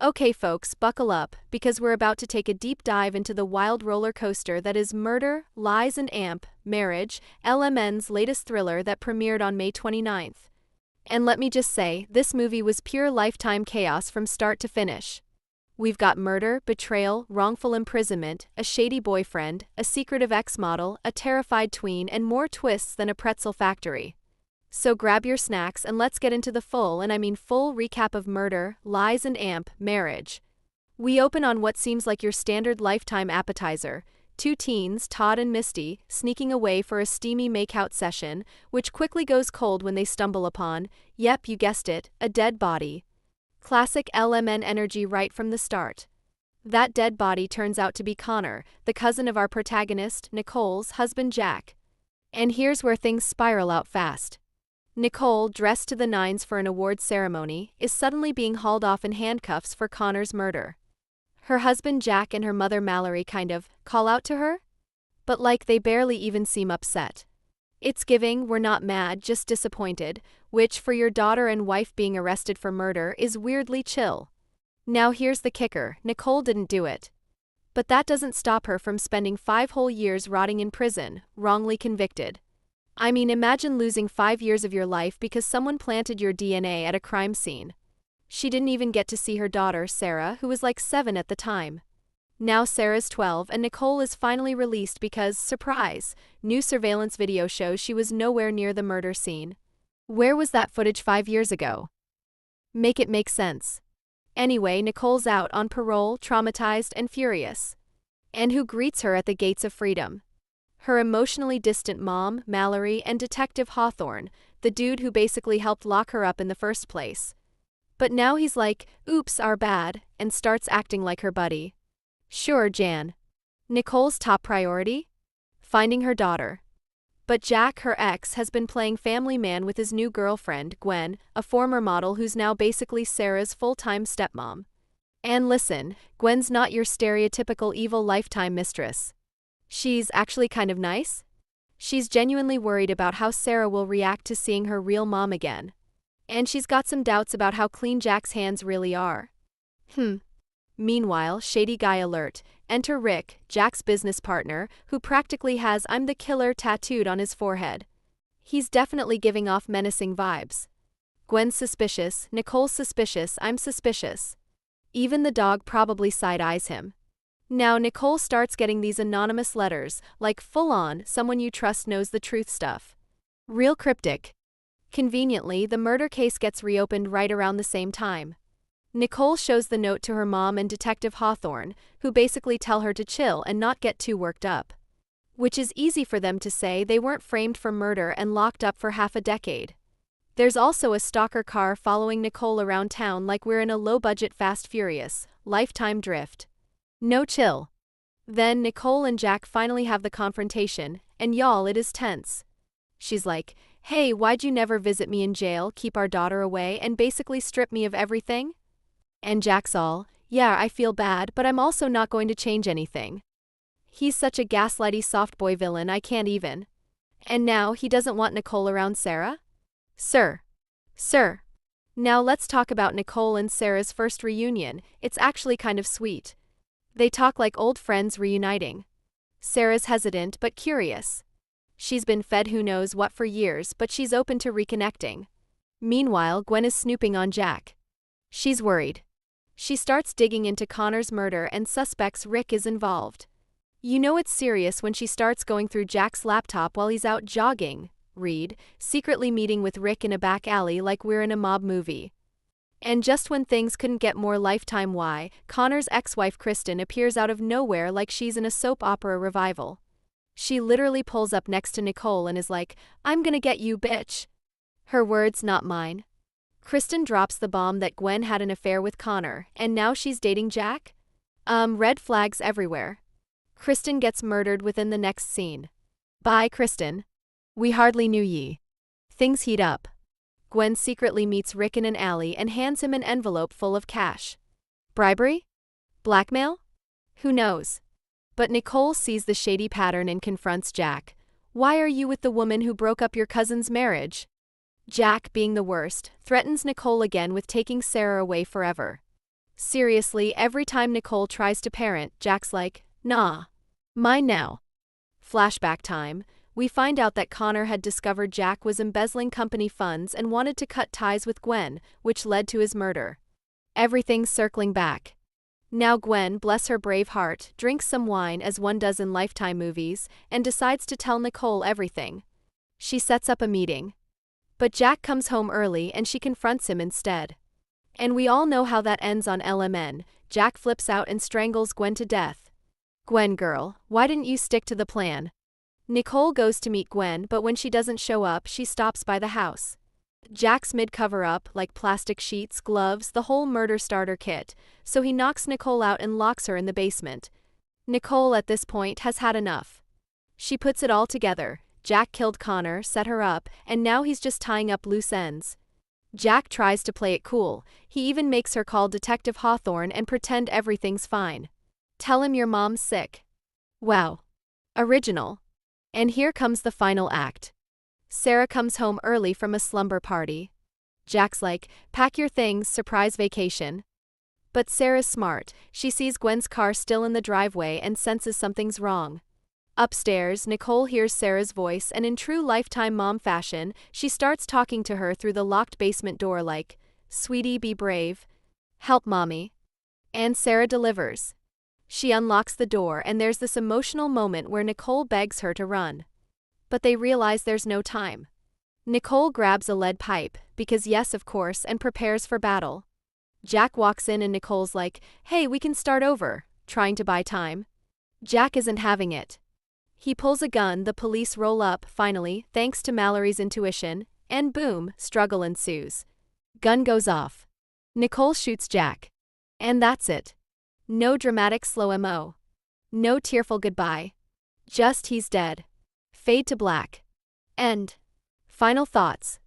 Okay, folks, buckle up, because we're about to take a deep dive into the wild roller coaster that is Murder, Lies and Marriage, LMN's latest thriller that premiered on May 29th. And let me just say, this movie was pure lifetime chaos from start to finish. We've got murder, betrayal, wrongful imprisonment, a shady boyfriend, a secretive ex-model, a terrified tween, and more twists than a pretzel factory. So grab your snacks and let's get into the full recap of Murder, Lies and Marriage. We open on what seems like your standard lifetime appetizer. Two teens, Todd and Misty, sneaking away for a steamy makeout session, which quickly goes cold when they stumble upon, yep, you guessed it, a dead body. Classic LMN energy right from the start. That dead body turns out to be Connor, the cousin of our protagonist, Nicole's husband Jack. And here's where things spiral out fast. Nicole, dressed to the nines for an awards ceremony, is suddenly being hauled off in handcuffs for Connor's murder. Her husband Jack and her mother Mallory kind of call out to her? But they barely even seem upset. It's giving, we're not mad, just disappointed, which for your daughter and wife being arrested for murder is weirdly chill. Now here's the kicker, Nicole didn't do it. But that doesn't stop her from spending 5 whole years rotting in prison, wrongly convicted. I mean, imagine losing 5 years of your life because someone planted your DNA at a crime scene. She didn't even get to see her daughter, Sarah, who was 7 at the time. Now Sarah's 12 and Nicole is finally released because, surprise, new surveillance video shows she was nowhere near the murder scene. Where was that footage 5 years ago? Make it make sense. Anyway, Nicole's out on parole, traumatized and furious. And who greets her at the gates of freedom? Her emotionally distant mom, Mallory, and Detective Hawthorne, the dude who basically helped lock her up in the first place. But now he's like, oops, our bad, and starts acting like her buddy. Sure, Jan. Nicole's top priority? Finding her daughter. But Jack, her ex, has been playing family man with his new girlfriend, Gwen, a former model who's now basically Sarah's full-time stepmom. And listen, Gwen's not your stereotypical evil lifetime mistress. She's actually kind of nice. She's genuinely worried about how Sarah will react to seeing her real mom again. And she's got some doubts about how clean Jack's hands really are. Meanwhile, shady guy alert. Enter Rick, Jack's business partner, who practically has "I'm the killer" tattooed on his forehead. He's definitely giving off menacing vibes. Gwen's suspicious, Nicole's suspicious, I'm suspicious. Even the dog probably side-eyes him. Now Nicole starts getting these anonymous letters, full-on, someone you trust knows the truth stuff. Real cryptic. Conveniently, the murder case gets reopened right around the same time. Nicole shows the note to her mom and Detective Hawthorne, who basically tell her to chill and not get too worked up. Which is easy for them to say, they weren't framed for murder and locked up for half a decade. There's also a stalker car following Nicole around town like we're in a low-budget Fast Furious, lifetime drift. No chill. Then Nicole and Jack finally have the confrontation, and y'all, it is tense. She's like, hey, why'd you never visit me in jail, keep our daughter away, and basically strip me of everything? And Jack's all, yeah, I feel bad, but I'm also not going to change anything. He's such a gaslighty soft boy villain, I can't even. And now he doesn't want Nicole around Sarah? Sir. Now let's talk about Nicole and Sarah's first reunion. It's actually kind of sweet. They talk like old friends reuniting. Sarah's hesitant but curious. She's been fed who knows what for years, but she's open to reconnecting. Meanwhile, Gwen is snooping on Jack. She's worried. She starts digging into Connor's murder and suspects Rick is involved. You know it's serious when she starts going through Jack's laptop while he's out jogging, secretly meeting with Rick in a back alley like we're in a mob movie. And just when things couldn't get more lifetime Connor's ex-wife Kristen appears out of nowhere like she's in a soap opera revival. She literally pulls up next to Nicole and is like, I'm gonna get you, bitch. Her words, not mine. Kristen drops the bomb that Gwen had an affair with Connor, and now she's dating Jack? Red flags everywhere. Kristen gets murdered within the next scene. Bye, Kristen. We hardly knew ye. Things heat up. Gwen secretly meets Rick in an alley and hands him an envelope full of cash. Bribery? Blackmail? Who knows? But Nicole sees the shady pattern and confronts Jack. Why are you with the woman who broke up your cousin's marriage? Jack, being the worst, threatens Nicole again with taking Sarah away forever. Seriously, every time Nicole tries to parent, Jack's like, nah. Mine now. Flashback time. We find out that Connor had discovered Jack was embezzling company funds and wanted to cut ties with Gwen, which led to his murder. Everything's circling back. Now Gwen, bless her brave heart, drinks some wine as one does in Lifetime movies, and decides to tell Nicole everything. She sets up a meeting. But Jack comes home early and she confronts him instead. And we all know how that ends on LMN. Jack flips out and strangles Gwen to death. Gwen girl, why didn't you stick to the plan? Nicole goes to meet Gwen, but when she doesn't show up, she stops by the house. Jack's mid-cover-up, like plastic sheets, gloves, the whole murder starter kit, so he knocks Nicole out and locks her in the basement. Nicole at this point has had enough. She puts it all together. Jack killed Connor, set her up, and now he's just tying up loose ends. Jack tries to play it cool. He even makes her call Detective Hawthorne and pretend everything's fine. Tell him your mom's sick. Wow. Original. And here comes the final act. Sarah comes home early from a slumber party. Jack's like, pack your things, surprise vacation. But Sarah's smart. She sees Gwen's car still in the driveway and senses something's wrong. Upstairs, Nicole hears Sarah's voice and in true Lifetime mom fashion, she starts talking to her through the locked basement door like, sweetie, be brave. Help mommy. And Sarah delivers. She unlocks the door and there's this emotional moment where Nicole begs her to run. But they realize there's no time. Nicole grabs a lead pipe, because yes of course, and prepares for battle. Jack walks in and Nicole's like, hey, we can start over, trying to buy time. Jack isn't having it. He pulls a gun, the police roll up, finally, thanks to Mallory's intuition, and boom, struggle ensues. Gun goes off. Nicole shoots Jack. And that's it. No dramatic slow mo. No tearful goodbye. Just he's dead. Fade to black. End. Final thoughts.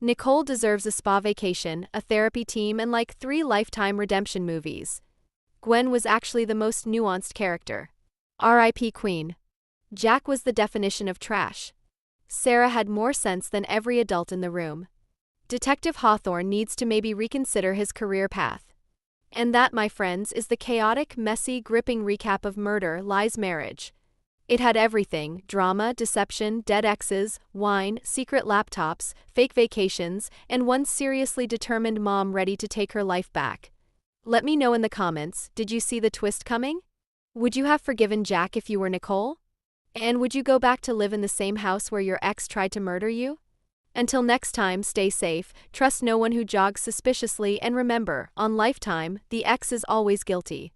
Nicole deserves a spa vacation, a therapy team, and like 3 Lifetime redemption movies. Gwen was actually the most nuanced character. R.I.P. Queen. Jack was the definition of trash. Sarah had more sense than every adult in the room. Detective Hawthorne needs to maybe reconsider his career path. And that, my friends, is the chaotic, messy, gripping recap of Murder, Lies, Marriage. It had everything: drama, deception, dead exes, wine, secret laptops, fake vacations, and one seriously determined mom ready to take her life back. Let me know in the comments, did you see the twist coming? Would you have forgiven Jack if you were Nicole? And would you go back to live in the same house where your ex tried to murder you? Until next time, stay safe, trust no one who jogs suspiciously, and remember, on Lifetime, the ex is always guilty.